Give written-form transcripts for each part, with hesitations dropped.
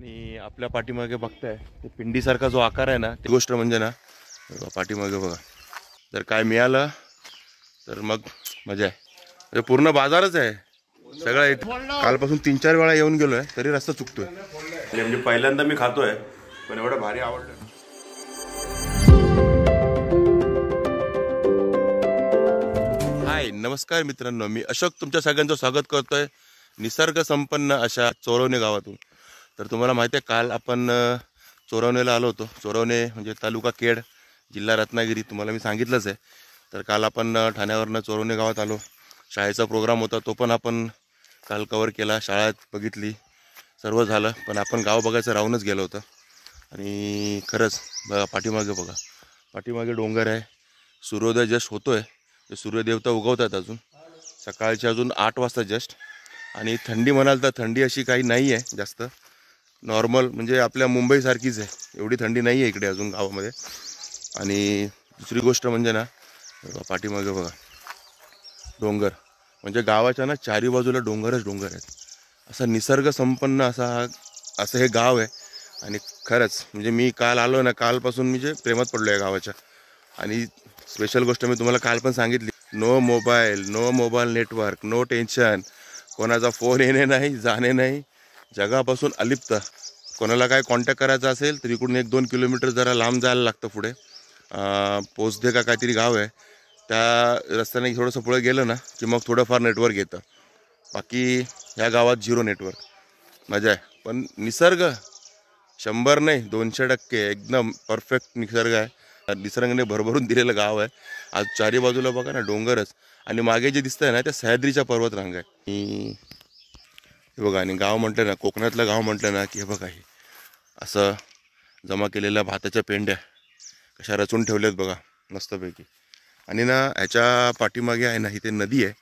आणि आपल्या पाठीमागे बघताय ते पिंडीसारखा जो आकार आहे ना, ती गोष्ट म्हणजे ना पाठीमागे बघा. जर काय मिळालं तर मग मजा आहे. म्हणजे पूर्ण बाजारच आहे सगळं. कालपासून 3-4 वेळा येऊन गेलोय तरी रस्ता चुकतोय. म्हणजे पहिल्यांदा मी खातोय पण एवढं भारी आवडलं. हाय नमस्कार मित्रांनो, मी अशोक तुमच्या सगळ्यांचं स्वागत करतोय निसर्ग संपन्न अशा चोरवणे गावातून. तर तुम्हाला माहिती आहे काल आपण चोरवणेला आलो होतो. चोरवणे म्हणजे तालुका केड, जिल्हा रत्नागिरी, तुम्हाला मी सांगितलंच आहे. तर काल आपण ठाण्यावरनं चोरवणे गावात आलो. शाळेचा प्रोग्राम होता तो पण आपण काल कवर केला. शाळेत बघितली, सर्व झालं, पण आपण गाव बघायचं राहूनच गेलो होतं. आणि खरंच बघा पाठीमागे बघा, पाठीमागे डोंगर आहे. सूर्योदय जस्ट होतोय, ते सूर्यदेवता उगवतात अजून सकाळचे अजून 8 वाजता जस्ट. आणि थंडी म्हणाल तर थंडी अशी काही नाही आहे जास्त, नॉर्मल म्हणजे आपल्या मुंबईसारखीच आहे, एवढी थंडी नाही आहे इकडे अजून गावामध्ये. आणि दुसरी गोष्ट म्हणजे ना पाठीमागे बघा डोंगर, म्हणजे गावाच्या ना चारी बाजूला डोंगरच डोंगर आहेत. असा निसर्ग संपन्न असं हे गाव आहे. आणि खरंच म्हणजे मी काल आलो ना, कालपासून म्हणजे प्रेमात पडलो आहे गावाच्या. आणि स्पेशल गोष्ट मी तुम्हाला काल पण सांगितली, no mobile network, no tension, कोणाचा फोन येणे नाही जाणे नाही, जगापासून अलिप्त. कोणाला काय कॉन्टॅक्ट करायचा असेल तर इकडून 1-2 किलोमीटर जरा लांब जायला लागतं पुढे. पोचदे का काहीतरी गाव आहे, त्या रस्त्याने थोडंसं पुढे गेलं ना की मग थोडंफार नेटवर्क येतं. बाकी ह्या गावात 0 नेटवर्क. मजा आहे. पण निसर्ग 100 नाही 200% एकदम परफेक्ट निसर्ग आहे. निसर्गाने भरभरून दिलेलं गाव आहे. आज चारी बाजूला बघा ना डोंगरच, आणि मागे जे दिसतंय ना त्या सह्याद्रीच्या पर्वतरांग आहे. आणि हे बघा, आणि गाव म्हटलं ना, कोकणातलं गाव म्हटलं ना की हे बघा, हे असं जमा केलेल्या भाताच्या पेंड्या कशा रचून ठेवल्यात बघा मस्तपैकी. आणि ना ह्याच्या पाठीमागे आहे ना इथे नदी आहे.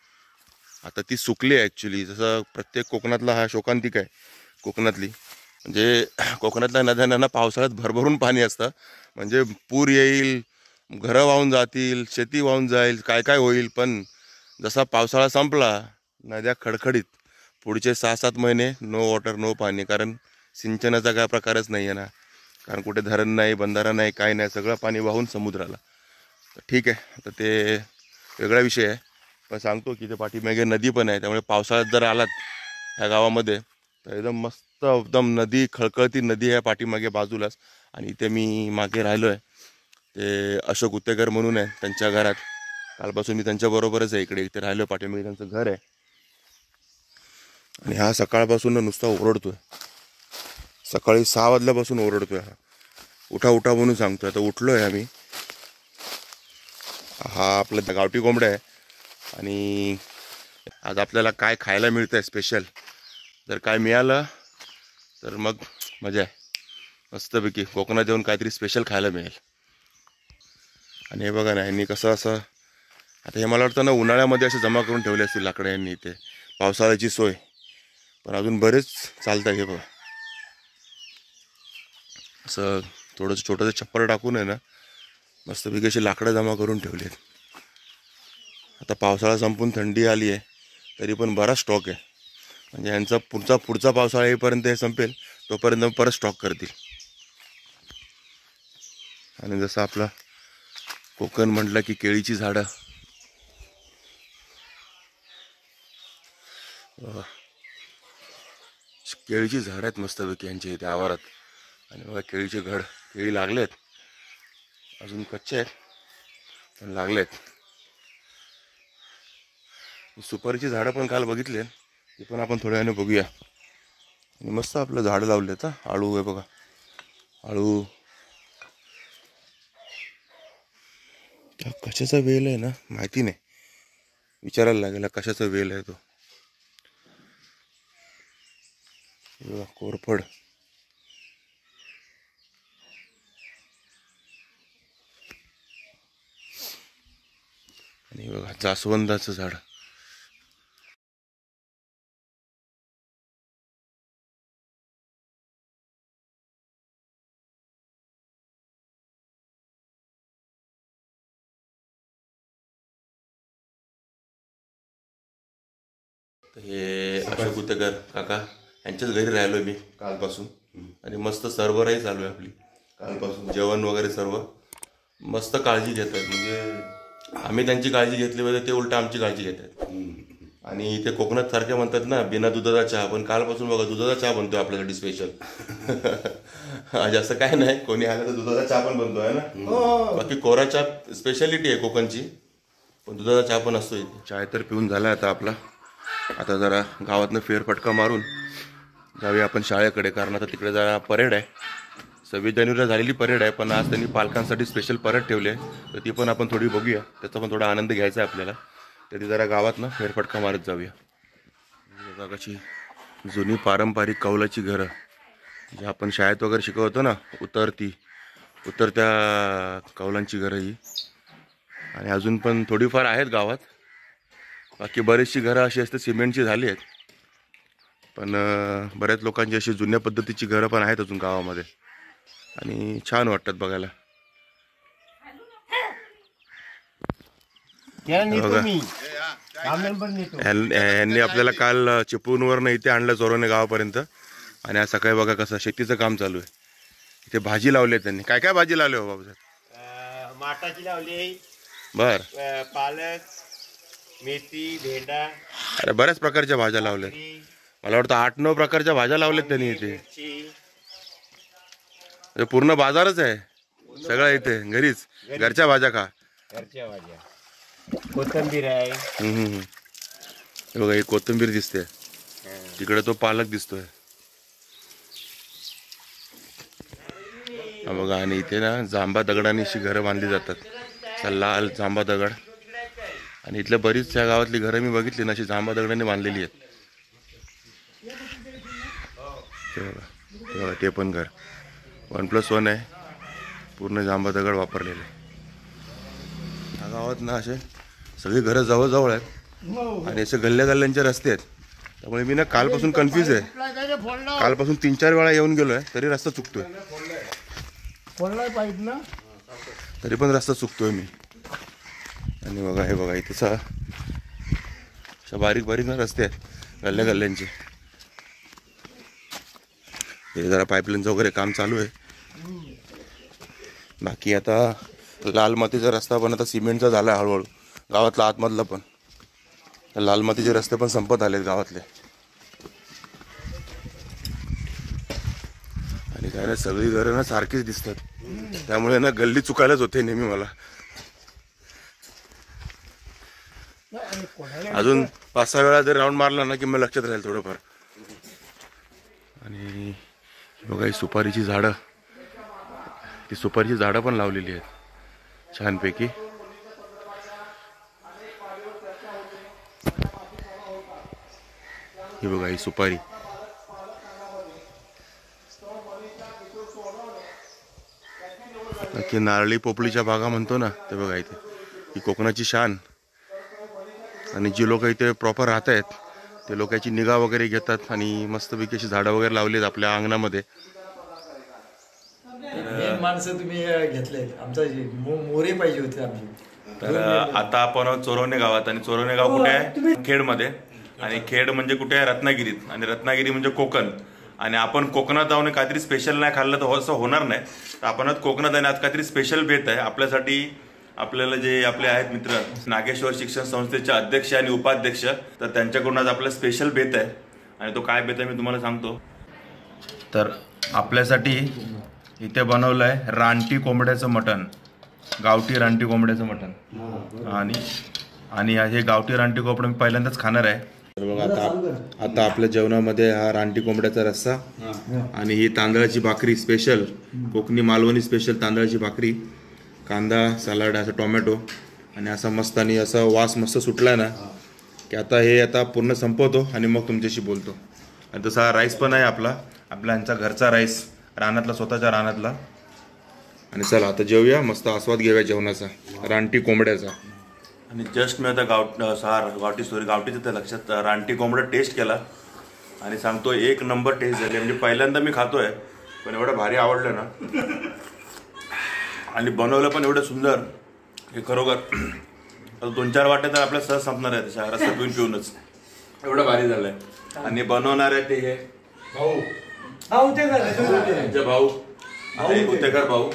आता ती सुकली आहे ॲक्च्युली, जसं प्रत्येक कोकणातला हा शोकांतिक आहे कोकणातली. म्हणजे कोकणातल्या नद्यांना ना पावसाळ्यात भरभरून पाणी असतं, म्हणजे पूर येईल, घरं वाहून जातील, शेती वाहून जाईल, काय काय होईल. पण जसा पावसाळा संपला, नद्या खडखडीत. पुढचे 6-7 महिने नो वॉटर, नो पाणी, कारण सिंचनाचा काय प्रकारच नाही आहे ना, कारण कुठे धरण नाही, बंधारा नाही, काय नाही, सगळं पाणी वाहून समुद्राला. तर ठीक आहे, आता ते वेगळा विषय आहे. पण सांगतो की ते पाठीमागे नदी पण आहे, त्यामुळे पावसाळ्यात जर आलात ह्या गावामध्ये तर एकदम मस्त, एकदम नदी, खळखळती नदी आहे पाठीमागे बाजूलाच. आणि इथे मी मागे राहिलो आहे, ते अशोक उत्तेकर म्हणून आहे, त्यांच्या घरात कालपासून मी त्यांच्याबरोबरच आहे इकडे. इथे राहिलो, पाठीमागे त्यांचं घर आहे. आणि हा सकाळपासून नुसता ओरडतोय, सकाळी 6 वाजल्यापासून ओरडतोय हा. उठा उठा म्हणून सांगतोय. आता उठलो आहे आम्ही. हा आपला गावठी कोंबडा आहे. आणि आज आपल्याला काय खायला मिळतं आहे स्पेशल, जर काय मिळालं तर मग मजा आहे. मस्तपैकी कोकणात येऊन काहीतरी स्पेशल खायला मिळेल. आणि हे बघा ना, यांनी कसं असं, आता हे मला वाटतं ना उन्हाळ्यामध्ये असे जमा करून ठेवले असतील लाकडं यांनी इथे, पावसाळ्याची सोय. पण अजून बरेच चालतं. हे बघा असं थोडंसं छोटंसं छप्पर टाकून आहे ना, मस्तपैकी अशी लाकडं जमा करून ठेवली आहेत. आता पावसाळा संपून थंडी आली आहे तरी पण बराच स्टॉक आहे. म्हणजे यांचा पुढचा पावसाळा येईपर्यंत हे संपेल, तोपर्यंत परत स्टॉक करतील. आणि जसं आपला कोकण म्हटलं की केळीची झाडं, केळीची झाडं आहेत मस्तपैकी यांच्या इथे आवारात. आणि बघा केळीचे घड, केळी लागलेत, अजून कच्चे आहेत पण लागलेत. सुपारीची झाडं पण काल बघितली, ती पण आपण थोड्या वेळाने बघूया. आणि मस्त आपलं झाडं लावलेत. आळू आहे बघा, आळू. त्या कशाचा वेल आहे ना माहिती नाही, विचारायला लागेल कशाचा वेल आहे तो. कोरफड. आणि बघा जास्वंदाचं झाड. हे अशोक उत्तेकर काका यांच्याच घरी राहिलो मी कालपासून. आणि मस्त सर्व्हरही चालू आहे आपली कालपासून. जेवण वगैरे सर्व मस्त काळजी घेत आहेत. म्हणजे आम्ही त्यांची काळजी घेतली पाहिजे, ते उलट आमची काळजी घेत आहेत. आणि इथे कोकणात सारखे म्हणतात ना बिना दुधाचा चहा, पण कालपासून बघा दुधाचा चहा बनतोय आपल्यासाठी स्पेशल. जास्त काय नाही, कोणी आलं तर दुधाचा चहा पण बनतो आहे ना. बाकी कोरा चहा स्पेशालिटी आहे कोकणची, पण दुधाचा चहा पण असतो इथे. चाय तर पिऊन झाला आता आपला. आता जरा गावातनं फेरफटका मारून जाऊया आपण शाळेकडे, कारण आता तिकडे जरा परेड आहे. 26 जानेवारीला झालेली परेड आहे, पण आज त्यांनी पालकांसाठी स्पेशल परेड ठेवली आहे, तर ती पण आपण थोडी बघूया. त्याचा पण थोडा आनंद घ्यायचा आहे आपल्याला. तरी जरा गावातनं फेरफटका मारत जाऊया. बघा कशी जुनी पारंपरिक कौलाची घरं, जे आपण शाळेत वगैरे शिकवतो ना, उतरत्या कौलांची घरं ही. आणि अजून पण थोडीफार आहेत गावात. बाकी बरीचशी घरं अशी असते सिमेंटची झाली आहेत, पण बऱ्याच लोकांची अशी जुन्या पद्धतीची घरं पण आहेत अजून गावामध्ये, आणि छान वाटतात बघायला. यांनी आपल्याला काल चिपळूणवरनं इथे आणलं चोरवणे गावापर्यंत, आणि आज सकाळी बघा कसं शेतीचं काम चालू आहे. इथे भाजी लावली आहे त्यांनी. काय काय भाजी लावली हो बाबूसाहेब? माटाची लावली, बर, पालक, मेथी, भेंडा. अरे बऱ्याच प्रकारच्या भाज्या लावल्यात. मला वाटतं 8-9 प्रकारच्या भाज्या लावल्यात त्यांनी इथे. पूर्ण बाजारच आहे सगळं इथे. घरीच घरच्या भाज्या खा. घरच्या भाज्या, कोथिंबीर आहे. हे बघा, ही कोथिंबीर दिसते, तिकडे तो पालक दिसतोय. हा बघा, आणि इथे ना जांभा दगडाने अशी घरं बांधली जातात, लाल जांभा दगड. आणि इथल्या बरीच त्या गावातली घरं मी बघितली ना, अशी जांभा दगडाने बांधलेली आहेत. ते पण घर 1+1 आहे, पूर्ण जांभा दगड वापरलेले. या गावात ना असे सगळी घरं जवळजवळ आहेत, आणि असे गल्ल्यांचे रस्ते आहेत. त्यामुळे मी ना कालपासून कन्फ्यूज आहे. कालपासून 3-4 वेळा येऊन गेलोय, तरी रस्ता चुकतोय. तरी पण रस्ता चुकतोय मी. आणि बघा, हे बघा, इथे अशा बारीक बारीक ना रस्ते आहेत गल्ल्यांचे. हे जरा पाईपलाईनचं वगैरे काम चालू आहे. बाकी आता लाल मातीचा रस्ता पण आता सिमेंटचा झाला आहे हळूहळू. गावातला आतमधला पण लाल मातीचे रस्ते पण संपत आलेत गावातले. आणि काय ना, सगळी घरं ना सारखीच दिसतात, त्यामुळे ना गल्ली चुकायलाच होते नेहमी मला. अजून 5-6 वेळा जर राऊंड मारला ना की मग लक्षात राहील थोडंफार. आणि बघा, ही सुपारीची झाडं, ती सुपारीची झाडं पण लावलेली आहेत छानपैकी. ही बघा, ही सुपारी. नक्की नारळी पोपळीच्या बागा म्हणतो ना, ते बघा इथे. ही कोकणाची शान. आणि जी लोक इथे प्रॉपर राहत आहेत ते लोक याची निगा वगैरे घेतात, आणि मस्तपैकी अशी झाडं वगैरे लावली आहेत आपल्या अंगणामध्ये. माणसं तुम्ही घेतले, आमचा मोरे पाहिजे होते आमची. तर आता आपण चोरवणे गावात, आणि चोरवणे गाव कुठे आहे? खेडमध्ये. आणि खेड म्हणजे कुठे आहे? रत्नागिरीत. आणि रत्नागिरी म्हणजे कोकण. आणि आपण कोकणात जाऊन काहीतरी स्पेशल नाही खाल्लं तर असं होणार नाही. तर आपण आज कोकणात आहे, आज काहीतरी स्पेशल बेत आहे आपल्यासाठी. आपल्याला जे आपले आहेत मित्र, नागेश्वर शिक्षण संस्थेचे अध्यक्ष आणि उपाध्यक्ष, तर त्यांच्याकडून आज आपला स्पेशल बेत आहे. आणि तो काय बेत आहे मी तुम्हाला सांगतो. तर आपल्यासाठी इथे बनवलं आहे रानटी कोंबड्याचं मटण, गावठी रानटी कोंबड्याचं मटण. आणि हे गावठी रानटी कोंबडं मी पहिल्यांदाच खाणार आहे. तर बघा, आता आपल्या जेवणामध्ये हा रानटी कोंबड्याचा रस्सा, आणि ही तांदळाची भाकरी स्पेशल, कोकणी मालवणी स्पेशल तांदळाची भाकरी, कांदा, सलाड, असं टोमॅटो, आणि असा मस्त, आणि असा वास मस्त सुटला ना की आता पूर्ण संपवतो आणि मग तुमच्याशी बोलतो. आणि तसा राईस पण आहे आपला घरचा राईस, रानातला, स्वतःच्या रानातला. आणि चला आता जेवूया, मस्त आस्वाद घेऊया जेवणाचा, रानटी कोंबड्याचा. आणि जस्ट मी आता गावठीचं त्या लक्षात रानटी कोंबडा टेस्ट केला, आणि सांगतो 1 नंबर टेस्ट झाली. म्हणजे पहिल्यांदा मी खातोय, पण एवढं भारी आवडलं ना, आणि बनवलं पण एवढं सुंदर की खरोखर 2-4 वाटे तर आपल्या सहज संपणार आहे तशा रस्ता पिऊनच, एवढं भारी झालंय. आणि बनवणार आहे ते हे भाऊ, हा उतेकर यांचे भाऊ उतेकर भाऊ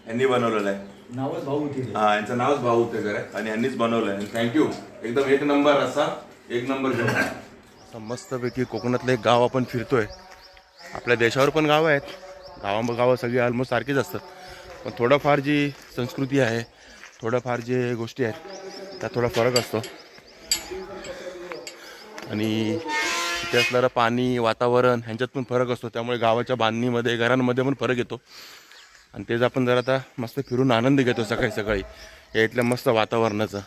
यांनी बनवलेलं आहे. नावच भाऊ उतेकर. हा, यांचं नावच भाऊ उतेकर आहे आणि यांनीच बनवलंय. थँक्यू. एकदम एक नंबर असा एक नंबर. मस्तपैकी कोकणातलं एक गाव आपण फिरतोय. आपल्या देशावर पण गावं आहेत, गावं सगळी ऑलमोस्ट सारखीच असतात, पण थोडंफार जी संस्कृती आहे, थोडंफार जे गोष्टी आहेत त्यात थोडा फरक असतो. आणि इथे असणारं पाणी, वातावरण ह्यांच्यात पण फरक असतो. त्यामुळे गावाच्या बांधणीमध्ये, घरांमध्ये पण फरक येतो. आणि तेच आपण जर आता मस्त फिरून आनंद घेतो सकाळी सकाळी या इथल्या मस्त वातावरणाचा.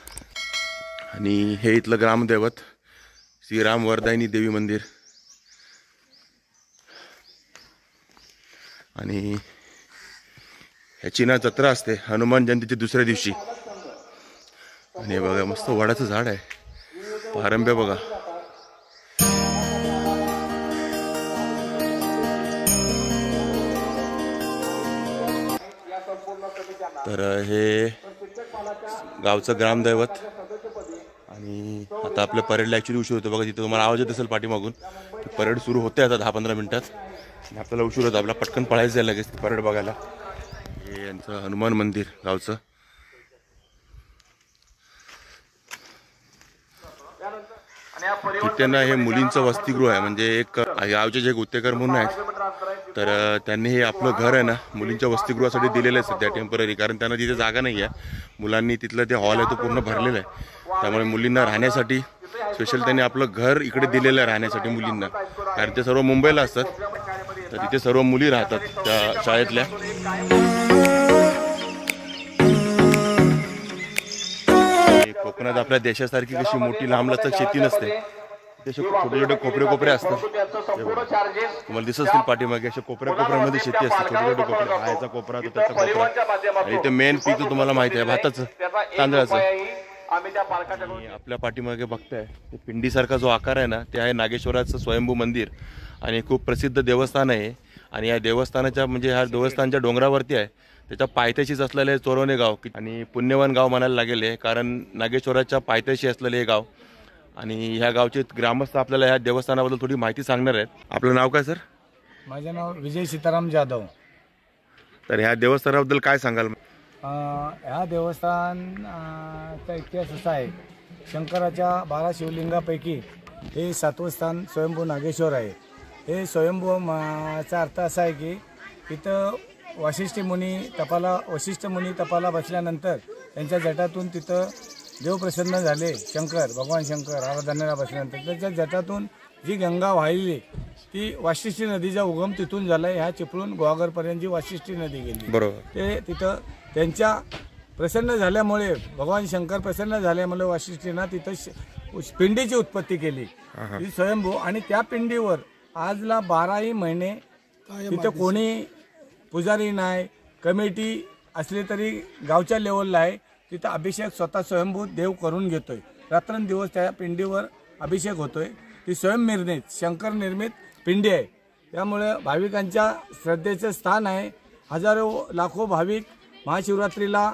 आणि हे इथलं ग्रामदैवत श्रीराम वरदायिनी देवी मंदिर. आणि ह्याची ना जत्रा असते हनुमान जयंतीच्या दुसऱ्या दिवशी. आणि बघा मस्त वडाचं झाड आहे, पारंब्या बघा. तर हे गावचं ग्रामदैवत. आणि आता आपल्या परेडला ॲक्च्युली उशीर होतो बघा. तिथे तुम्हाला आवाज येत असेल पाठीमागून. परेड सुरू होते आता 10-15 मिनिटात. आणि आपल्याला उशीर होता, आपला पटकन पळायचं आहे लगेच परेड बघायला. हे यांचं हनुमान मंदिर गावचं. तिथे ना हे मुलींचं वसतिगृह आहे. म्हणजे एक गावचे जे गुत्तेकर म्हणून आहेत, तर त्यांनी हे आपलं घर आहे ना मुलींच्या वसतिगृहासाठी दिलेलं आहे सध्या टेम्पररी. कारण त्यांना तिथे जागा नाही आहे. मुलांनी तिथलं ते हॉल आहे तो पूर्ण भरलेला आहे. त्यामुळे मुलींना राहण्यासाठी स्पेशल त्यांनी आपलं घर इकडे दिलेलं आहे राहण्यासाठी मुलींना. कारण ते सर्व मुंबईला असतात, तर तिथे सर्व मुली राहतात त्या शाळेतल्या. कोकणात आपल्या देशासारखी कशी मोठी लांबलचक शेती नसते. तसे छोटे छोटे कोपरे असतात. तुम्हाला दिसत असतील पाठीमागे अशा कोपऱ्यामध्ये शेती असते. छोटे छोटे कोपरे, हा याचा कोपरा, तो त्याचा कोपरा. आणि इथे मेन पीक तुम्हाला माहिती आहे भाताचं, तांदळाचं. आणि आपल्या पाठीमागे बघताय ते पिंडीसारखा जो आकार आहे ना, ते आहे नागेश्वराचं स्वयंभू मंदिर. आणि खूप प्रसिद्ध देवस्थान आहे. आणि या देवस्थानाच्या म्हणजे ह्या देवस्थानच्या डोंगरावरती आहे. त्याच्या पायथ्याशीच असलेलं हे चोरवणे गाव आणि पुण्यवान गाव म्हणायला लागेल आहे, कारण नागेश्वराच्या पायथ्याशी असलेले हे गाव. आणि ह्या गावचे ग्रामस्थ आपल्याला ह्या देवस्थानाबद्दल थोडी माहिती सांगणार आहेत. आपलं नाव काय सर? माझं नाव विजय सीताराम जाधव. तर ह्या देवस्थानाबद्दल काय सांगाल? ह्या देवस्थानचा इतिहास असा आहे, शंकराच्या 12 शिवलिंगापैकी हे 7वं स्थान स्वयंभू नागेश्वर आहे. हे स्वयंभू चा अर्थ असा आहे की इथं वशिष्ठ मुनी तपाला बसल्यानंतर त्यांच्या जटातून तिथं देव प्रसन्न झाले. भगवान शंकर आराधनेला बसल्यानंतर त्याच्या जटातून जी गंगा वाहिली ती वाशिष्ठी नदीचा उगम तिथून झाला. ह्या चिपळूण गुहागरपर्यंत जी वाशिष्ठी नदी गेली, बरोबर. ते तिथं त्यांच्या प्रसन्न झाल्यामुळे, भगवान शंकर प्रसन्न झाल्यामुळे वाशिष्ठींना तिथं पिंडीची उत्पत्ती केली, ही स्वयंभू. आणि त्या पिंडीवर आजला 12ही महिने तिथं कोणी पुजारी नाही, कमिटी असली तरी गावच्या लेवलला आहे, तिथं अभिषेक स्वतः स्वयंभू देव करून घेतोय. रात्रंदिवस त्या पिंडीवर अभिषेक होतोय. ती स्वयंनिर्मित शंकर निर्मित पिंडी आहे. त्यामुळे भाविकांच्या श्रद्धेचं स्थान आहे. हजारो लाखो भाविक महाशिवरात्रीला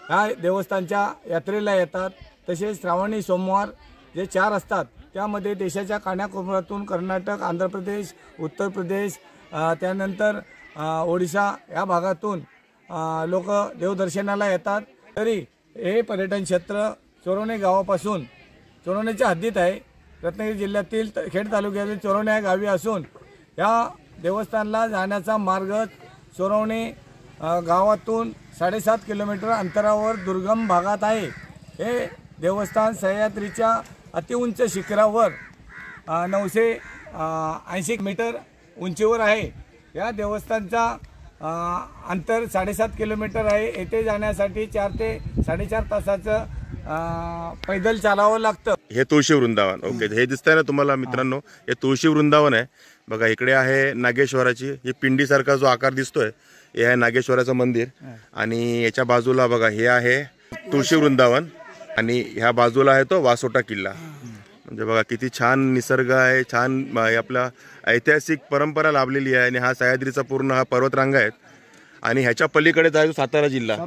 ह्या देवस्थानच्या यात्रेला येतात. तसेच श्रावणी सोमवार जे 4 असतात त्यामध्ये देशाच्या कानाकोपऱ्यातून कर्नाटक, आंध्र प्रदेश, उत्तर प्रदेश, त्यानंतर ओडिशा या भागातून लोक देवदर्शनाला येतात. तरी हे पर्यटन क्षेत्र चोरवणे गावापासून, चोरवणेच्या हद्दीत आहे, रत्नागिरी जिल्ह्यातील खेड तालुक्यातील चोरवणे या गावी असून या देवस्थानला जाण्याचा मार्ग चोरवणे गावातून 7.5 किलोमीटर अंतरावर दुर्गम भागात आहे. हे देवस्थान सह्याद्रीच्या अतिउंच शिखरावर 980 मीटर उंचीवर आहे. या देवस्थानचा अंतर 7.5 किलोमीटर आहे. येथे जाण्यासाठी 4 ते 4.5 तासाचं पैदल चालावं लागतं. हे तुळशी वृंदावन. ओके, हे दिसतंय ना तुम्हाला मित्रांनो, हे तुळशी वृंदावन आहे. बघा इकडे आहे नागेश्वराची, ही पिंडीसारखा जो आकार दिसतोय हे आहे नागेश्वराचं मंदिर. आणि याच्या बाजूला बघा हे आहे तुळशी वृंदावन आणि ह्या बाजूला आहे तो वासोटा किल्ला. म्हणजे बघा किती छान निसर्ग आहे, छान आपला ऐतिहासिक परंपरा लाभलेली आहे. आणि हा सह्याद्रीचा पूर्ण हा पर्वतरांग आहेत. आणि ह्याच्या पलीकडेच आहे सातारा जिल्हा.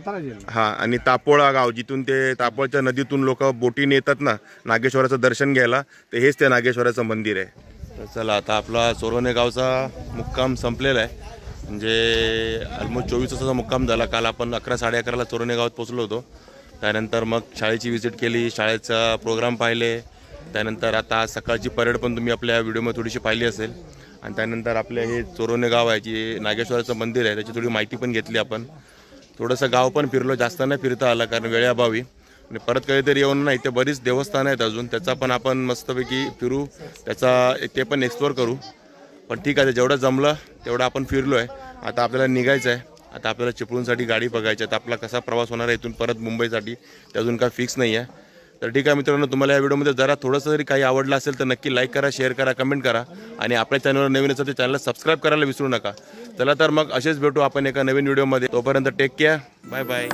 हा, आणि तापोळा गाव, जिथून ते तापोळच्या नदीतून लोक बोटीने येतात ना नागेश्वराचं दर्शन घ्यायला, ते हेच ते नागेश्वराचं मंदिर आहे. तर चला आता आपला चोरवणे गावचा मुक्काम संपलेला आहे. म्हणजे ऑलमोस्ट 24 तासाचा मुक्काम झाला. काल आपण 11-11:30ला चोरवणे गावात पोचलो होतो. त्यानंतर मग शाळेची व्हिजिट केली, शाळेचा प्रोग्राम पाहिले. त्यानंतर आता आज सकाळची परेड पण तुम्ही आपल्या व्हिडिओमध्ये थोडीशी पाहिली असेल. आणि त्यानंतर आपले हे चोरवणे गाव आहे जे नागेश्वराचं मंदिर आहे त्याची थोडी माहिती पण घेतली आपण. थोडंसं गाव पण फिरलो, जास्त नाही फिरता आला कारण वेळेअभावी. आणि परत कधीतरी येऊन ना इथे बरीच देवस्थानं आहेत अजून, त्याचा पण आपण मस्तपैकी फिरू, त्याचा ते पण एक्सप्लोअर करू. पण ठीक आहे, जेवढं जमलं तेवढं आपण फिरलो आहे. आता आपल्याला निघायचं आहे. आता आपल्याला चिपळूणसाठी गाडी बघायची आहे. तर आपला कसा प्रवास होणार आहे इथून परत मुंबईसाठी ते अजून काय फिक्स नाही आहे. तर ठीक आहे मित्रांनो, तुम्हाला या व्हिडिओमध्ये जरा थोडंसं जरी काही आवडलं असेल तर नक्की लाईक करा, शेअर करा, कमेंट करा. आणि आपल्या चॅनलवर नवीन असेल तर चॅनलला सबस्क्राईब करायला विसरू नका. चला तर मग असेच भेटू आपण एका नवीन व्हिडिओमध्ये. तोपर्यंत टेक केअर, बाय बाय.